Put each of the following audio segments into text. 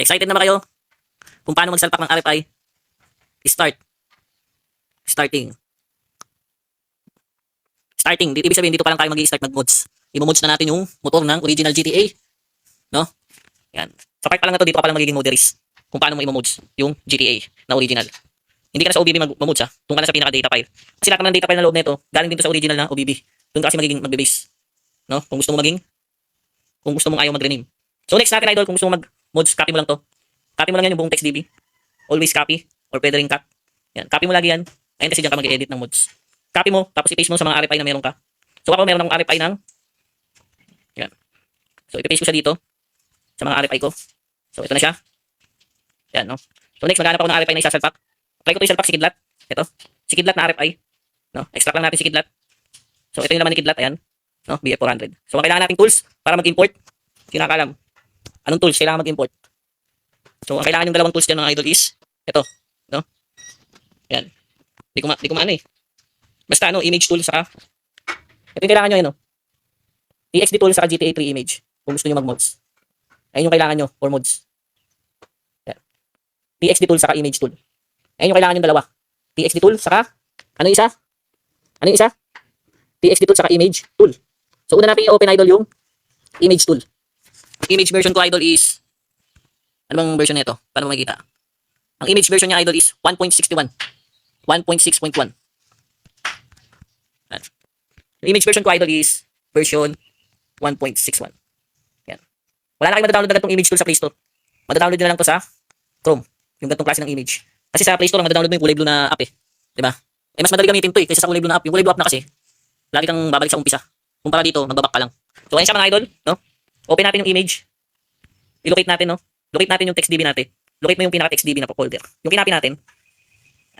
Excited na ba kayo kung paano magsalpak ng RFI? Starting. Ibig sabihin, dito pa lang tayo mag-i-start mag-mods. I-mods na natin yung motor ng original GTA. No? Yan. Sa part pa lang na to, dito ka pa lang magiging moderis. Kung paano mo i-mods yung GTA na original. Hindi ka na sa OBB mag-mods ha. Doon ka na sa pinaka-data file. Kasi lahat naman ng data file na loob nito, galing din to sa original na OBB. Doon ka kasi magiging magbe-base. No? Kung gusto mong ayaw mag-rename. So next natin idol, kung gusto mo mag-mods, copy mo lang to. Copy mo lang yan yung buong TextDB. Always copy or pwede rin cut. Yan, copy mo lagi yan. Ayun kasi diyan ka mag-edit ng mods. Copy mo, tapos i-paste mo sa mga RFI na meron ka. So ako meron akong RFI ng yan. So i-paste ko siya dito sa mga RFI ko. So ito na siya. Yan, no. So next maghanap ako ng RFI na isasalpak. Try ko to isalpak si Kidlat. Ito, si Kidlat na RFI. No, extract lang natin si Kidlat. So ito yung laman ni Kidlat, ayan. No, BF400. So ang kailangan nating tools para mag-import. Sino nakakalam? Anong tools kailangan mag-import? So ang kailangan yung dalawang tools diyan mga idol is ito, no? Yan. Di ko maano eh. Basta ano, image tool saka ito yung kailangan nyo, no? TXD tool saka GTA 3 image kung gusto niyo mag-mods. Ayun yung kailangan nyo for mods. Yan. TXD tool saka image tool. Ayun yung kailangan yung dalawa. TXD tool saka ano yung isa? Ano yung isa? TXD tool saka image tool. So una natin i-open idol yung image tool. Image version ko idol is ano bang version nito? Paano mo makikita? Ang image version niya idol is 1.61. 1.6.1. Yung image version ko idol is version 1.61. Yan. Wala na kayong madadownload na ganitong image tool sa Play Store. Madadownload nyo na lang to sa Chrome. Yung ganitong klase ng image. Kasi sa Play Store, madadownload mo yung kulay blue na app eh. Diba? Eh mas madali gamitin to eh kaysa sa kulay blue na app. Yung kulay blue app na kasi, lagi kang babalik sa umpisa. Kumpara dito, magbabak ka lang. So ayun siya mga idol, no? Open natin yung image. I-locate natin, no? Locate natin yung TextDB natin. Locate mo yung pinaka-TextDB na folder. Yung kinapin natin,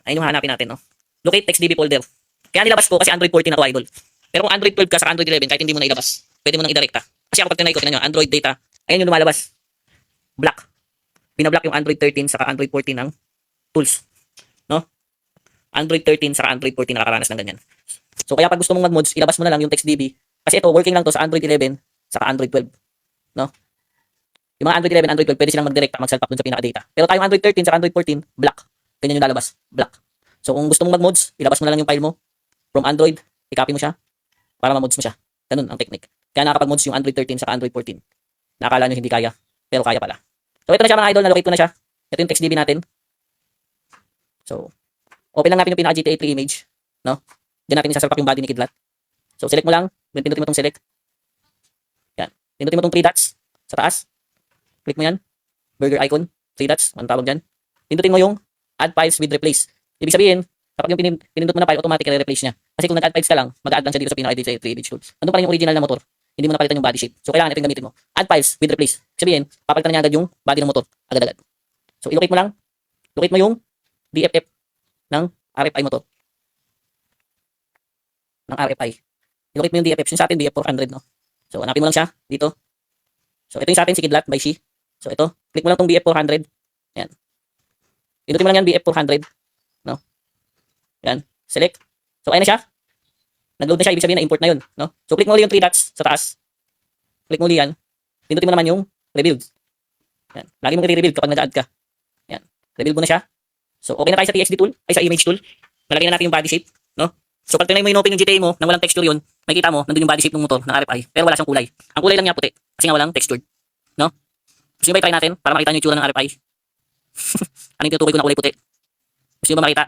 ayun yung hanapin natin, no? Locate TextDB folder. Kaya nilabas ko kasi Android 14 ako, idol. Pero kung Android 12 ka sa Android 11, kahit hindi mo na ilabas, pwede mo nang idirekta. Kasi ako pag tinay ko, tingnan nyo, Android data, ayun yung lumalabas. Black. Binablock yung Android 13 saka Android 14 ng tools. No? Android 13 saka Android 14 nakakaranas ng ganyan. So kaya pag gusto mong mag-mods, ilabas mo na lang yung TextDB. Kasi ito, working lang to sa Android 11 saka Android 12. No? Yung mga Android 11, Android 12, pwede silang mag-directa, mag-salpak dun sa pinaka-data. Pero tayong Android 13 saka Android 14, black. Ganyan yung lalabas. Black. So kung gusto mong mag-mods, ilabas mo na lang yung file mo from Android, i-copy mo siya para ma-mods mo siya. Ganun ang technique. Kaya nakakapag-mods yung Android 13 saka Android 14. Nakakala nyo hindi kaya, pero kaya pala. So ito na siya mga idol, na-locate ko na siya. Ito yung TextDB natin. So, open lang natin yung pinaka-GTA 3 image. No? Diyan natin isasalpak yung body ni Kidlat. So select mo lang, pindutin mo itong select. Yan. Pindutin mo itong 3 dots sa taas. Click mo yan. Burger icon. 3 dots. Anong tawag dyan? Pindutin mo yung add files with replace. Ibig sabihin, kapag yung pinindot mo na file, automatic i-replace niya. Kasi kung nag-add files ka lang, mag-add lang siya dito sa pinaka-edit sa 3 image tools. Nandun pa rin yung original na motor. Hindi mo napalitan yung body shape. So kailangan ito yung gamitin mo. Add files with replace. Ibig sabihin, papalitan na niya agad yung body ng motor. Agad-agad. So i-locate mo lang. Locate mo yung DFF ng RFI motor. Ng RFI. I-locate mo yung DFF. Yung sa atin, BF400, no? So hanapin mo lang siya dito. So ito yung sa atin, si Kidlat by She. So ito, click mo lang tong BF400. Yan. Pindutin mo lang yan, BF400. No? Yan. Select. So ayan na siya. Nag-load na siya, ibig sabihin na import na yun. No? So click mo ulit yung 3 dots sa taas. Click mo ulit yan. Pindutin mo naman yung rebuild. Yan. Lagi mong i-rebuild kapag nag-add ka. Yan. Rebuild mo na siya. So okay na tayo sa TXD tool, ay sa image tool. Nalagay na natin yung body shape. No? So pag tinay mo in-open yung GTA mo nang walang texture yun, makikita mo, nandun yung body shape ng motor ng RFI. Pero wala siyang kulay. Ang kulay lang niya puti. Kasi nga walang texture. No? Gusto nyo ba i-try natin para makita nyo yung itsura ng RFI? Ano yung tinutukoy ko na kulay puti? Gusto nyo ba makita?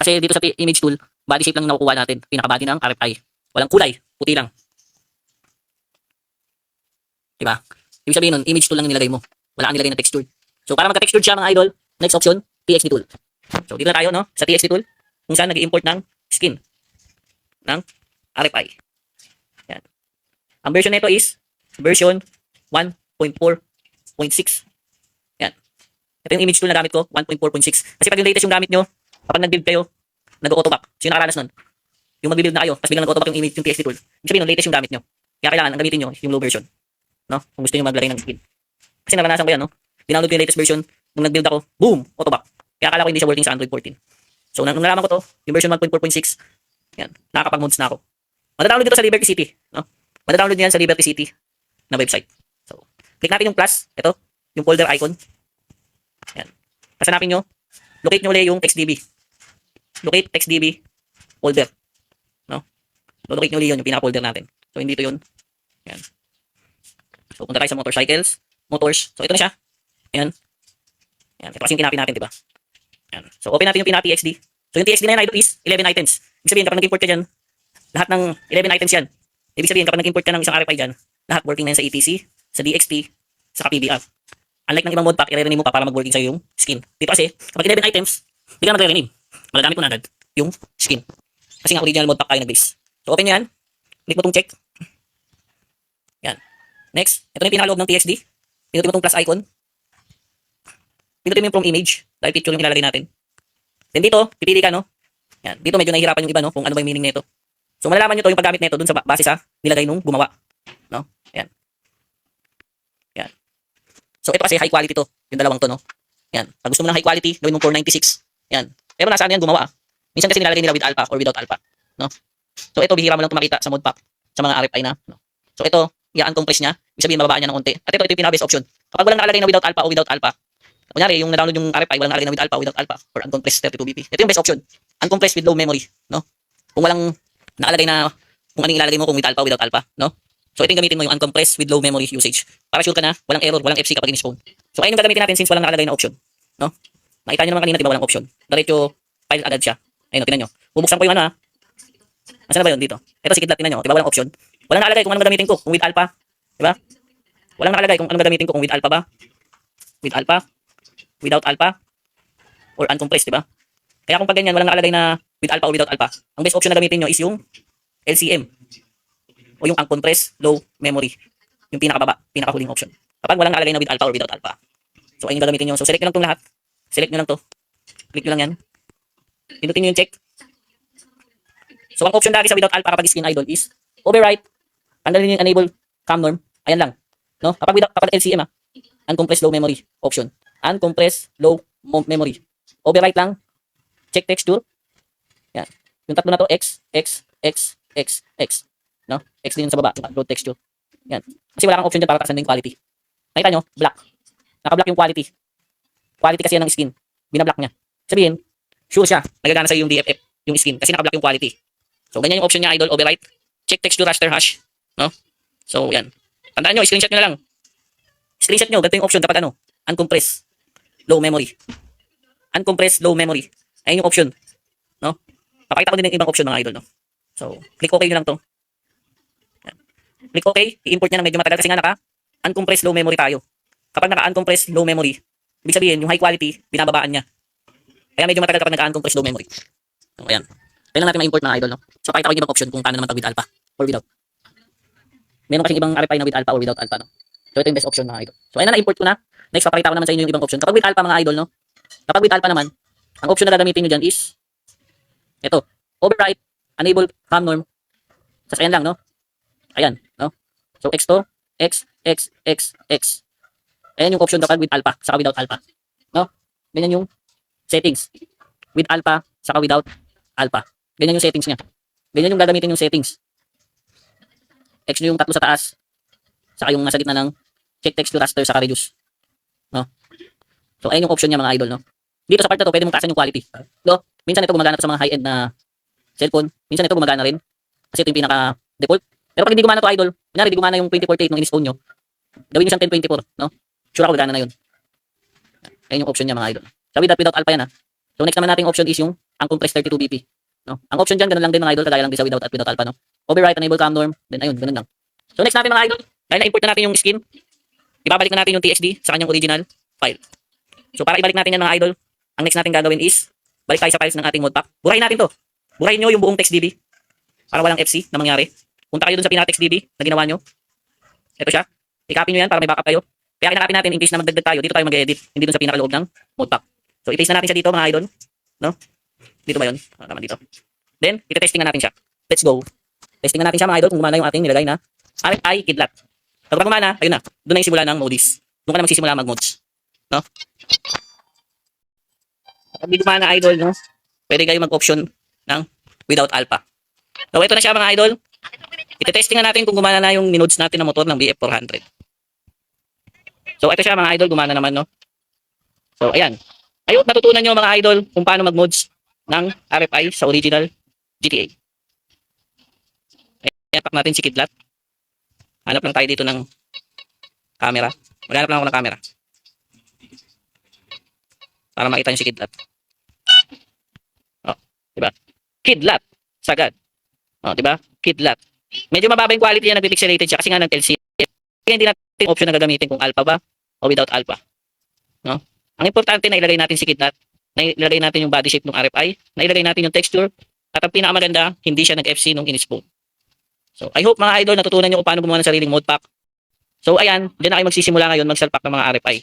Kasi dito sa image tool, body shape lang nakukuha natin. Pinaka-body ng RFI. Walang kulay. Puti lang. Diba? Ibig sabihin nun, image tool lang nilagay mo. Wala kang nilagay na texture. So para magka-textured siya mga idol, next option, TXD tool. So dito na tayo, no? Sa TXD tool, kung saan nag-import ng skin ng RFI. Yan. Ang version nito is version 1.4.6. Yan. Ito yung image tool na gamit ko, 1.4.6. Kasi pag yung latest yung gamit nyo, kapag nag-build kayo, nag-auto-back. So yung nakaranas nun, yung mag-build na kayo, tapos biglang nag-auto-back yung image, yung TXD tool. Ibig sabihin, latest yung gamit nyo. Kaya kailangan, ang gamitin nyo is yung low version. No? Kung gusto nyo maglagay ng skin. Kasi naranasan ko yan, no? Dinownload ko yung latest version, nung nag-build ako, boom, auto-back. Kaya akala ko hindi siya working sa Android 14. So nung nalaman ko to, yung version 1.4.6, yan, nakakapag-mods na ako. Madadownload dito sa Liberty City, no? Madadownload niyan sa Liberty City na website. So, click natin yung plus, ito. yung folder icon. Yan. Tapos hanapin nyo, locate nyo ulit yung TextDB. Locate TextDB folder. No? So, locate nyo ulit yun, yung pinaka-folder natin. So, hindi ito yun. Yan. So, punta tayo sa motorcycles. Motors. So, ito na siya. Ayan. Yan. Ito kasi yung pinapin natin, diba? Yan. So, open natin yung pinaka-TXT. So, yung TXT na yan, idol, is 11 items. Ibig sabihin, kapag nag-import ka dyan, lahat ng 11 items yan. Ibig sabihin, kapag nag-import ka ng isang RFI dyan, lahat working na yan sa ETC, sa DXT, sa PBR. Unlike ng ibang modpack, i-rename mo pa para mag-working sa'yo yung skin. Dito kasi, kapag 11 items, hindi ka mag-rename. Magagamit mo na agad yung skin. Kasi nga original modpack tayo nag-base. So, open yan. Click mo itong check. Yan. Next, ito na yung pinakaloob ng TXT. Pinutin mo itong plus icon. Pinutin mo yung from image. Dahil picture yung ilalagay natin. Then dito, pipili ka, no? Yan. Dito medyo nahihirapan yung iba, no? Kung ano ba yung meaning nito. So, malalaman nyo to yung paggamit nito dun sa base sa nilagay nung gumawa. No? Yan. Yan. So, ito kasi high quality to. Yung dalawang to, no? Yan. Pag gusto mo ng high quality, gawin mong 496. Yan. Pero nasaan yan gumawa? Minsan kasi nilalagay nila with alpha or without alpha. No? So, ito, bihira mo lang ito makita sa modpack. Sa mga RFI na. No? So, ito, i-uncompress niya. Ibig sabihin, mababaan niya ng konti. At ito yung pinaka-best option. Kapag walang nakalagay na without alpha o without alpha, kunyari, yung na-download yung RFI, walang nakalagay na with alpha o without alpha or uncompressed 32BP. Ito yung best option. Uncompressed with low memory. No? Kung walang nakalagay na kung anong ilalagay mo kung with alpha o without alpha. No? So, ito yung gamitin mo yung uncompressed with low memory usage. Para sure ka na, walang error, walang FC kapag in-spawn. So, ayun yung gagamitin natin since walang nakalagay na option. No? Nakita nyo naman kanina, diba walang option. Diretso, file agad siya. Ayun, tinan nyo. Bubuksan ko yung ano, ha. Asan na ba yun? Dito. Ito, sikidlat, tinan nyo. Diba walang option? Walang nakalagay kung anong gagamitin ko. Kung with alpha. Diba? Walang nakalagay kung anong gagamitin ko. Kung with alpha ba? With alpha? Without alpha? Or uncompressed, diba? Kaya kung pag ganyan, walang nakalagay na with alpha o without alpha, ang best option na gamitin nyo is yung LCM. O yung uncompressed low memory. Yung pinakababa, pinakahuling option. Kapag walang nakalagay na with alpha or without alpha. So, ayun yung gagamitin nyo. So, select nyo lang itong lahat. Select nyo lang to. Click nyo lang yan. Pinutin nyo yung check. So, ang option lagi sa without alpha kapag skin idol is overwrite. Tanggalin yung enable cam norm. Ayan lang. No? Kapag LCM, uncompressed low memory option. Uncompressed low memory. Overwrite lang. Check texture. Yan. Yung tatlo na to, X, X, X, X, X. No? X din sa baba. Upload texture. Yan. Kasi wala kang option dyan para taasan yung quality. Nakita nyo? Black. Naka-black yung quality. Quality kasi yan ng skin. Binablock niya. Sabihin, sure siya. Nagagana sa'yo yung DFF, yung skin. Kasi naka-black yung quality. So, ganyan yung option niya, idol. Overwrite. Check texture raster hash. No? So, yan. Tandaan nyo, screenshot nyo na lang. Screenshot nyo. Ganito yung option. Dapat ano? Uncompressed. Low memory. Uncompressed low memory. Ayun yung option. No? Papakita ko din yung ibang option mga idol. No? So, click OK nyo lang to. Yan. Click OK. I-import nyo na medyo matagal kasi nga naka-uncompressed low memory tayo. Kapag naka-uncompressed low memory, ibig sabihin, yung high quality, binababaan niya. Kaya medyo matagal kapag naka-uncompressed low memory. So, ayan. Kaya lang natin ma-import mga idol. No? So, pakita ko yung ibang option kung paano naman ito with alpha or without. Meron kasing ibang RFI na with alpha or without alpha. No? So, ito yung best option mga idol. So, ayan na, na-import ko na. Next, papakita ko naman sa inyo yung ibang option. Kapag with alpha mga idol, no? Kapag with alpha naman, ang option na gagamitin nyo dyan is ito. Override, enable cam norm. Tapos ayan lang, no? Ayan, no? So, X to, X, X, X, X. Ayan yung option kapag with alpha, saka without alpha. No? Ganyan yung settings. With alpha, saka without alpha. Ganyan yung settings niya. Ganyan yung gagamitin yung settings. X nyo yung tatlo sa taas. Saka yung nasa gitna ng check text to raster, saka reduce. No? So, ayan yung option niya mga idol, no? Dito sa part na to, pwede mong taasan yung quality. No? Minsan ito gumagana sa mga high-end na cellphone. Minsan ito gumagana rin. Kasi ito yung pinaka-default. Pero pag hindi gumana to idol, kunyari hindi gumana yung 2048 nung in-phone nyo, gawin nyo siyang 1024, no? Sure ako gagana na yun. Ayan yung option niya mga idol. So without alpha yan ha. So next naman nating option is yung uncompressed 32BP. No? Ang option dyan, ganun lang din mga idol, kagaya lang din sa without at without alpha. No? Override, enable cam norm, then ayun, ganun lang. So next natin mga idol, dahil na-import na natin yung skin, ibabalik na natin yung TXT sa kanyang original file. So para ibalik natin yan mga idol, ang next natin gagawin is, balik tayo sa files ng ating modpack. Burahin natin to. Burahin nyo yung buong TextDB para walang FC na mangyari. Punta kayo dun sa pinaka-TextDB na ginawa nyo. Ito siya. I-copy nyo yan para may backup kayo. Kaya kinakopy natin in case na magdagdag tayo. Dito tayo mag-edit. Hindi dun sa pinakaloob ng modpack. So i-paste na natin siya dito mga idol. No? Dito ba yun? Tama dito. Then, iti-testing na natin siya. Let's go. Testing na natin siya mga idol kung gumana yung ating nilagay na RFI kidlat. Kapag gumana, ayun na. Doon na yung simula ng modis. Doon ka na magsisimula mag-mods. No? Kapag di gumana idol, no? Pwede kayo mag-option ng without alpha. So, ito na siya mga idol. Iti-testing na natin kung gumana na yung ninodes natin na motor ng BF400. So ito siya mga idol, gumana naman, no? So ayan. I hope natutunan nyo mga idol kung paano mag-mods ng RFI sa original GTA. Ayan, pack natin si Kidlat. Hanap lang tayo dito ng camera. Maghanap lang ako ng camera. Para makita nyo si Kidlat. Oh, diba? Kidlat. Sagad. Oh, diba? Kidlat. Medyo mababa yung quality niya, nagpipixelated siya kasi nga ng LCD. Kaya hindi natin option na gagamitin kung alpha ba o without alpha. No? Ang importante na ilagay natin si Kidlat, na ilagay natin yung body shape ng RFI, na ilagay natin yung texture, at ang pinakamaganda, hindi siya nag-FC nung in-spoon. So, I hope mga idol natutunan nyo kung paano gumawa ng sariling mod pack. So, ayan, diyan na kayo magsisimula ngayon magsalpak ng mga RFI.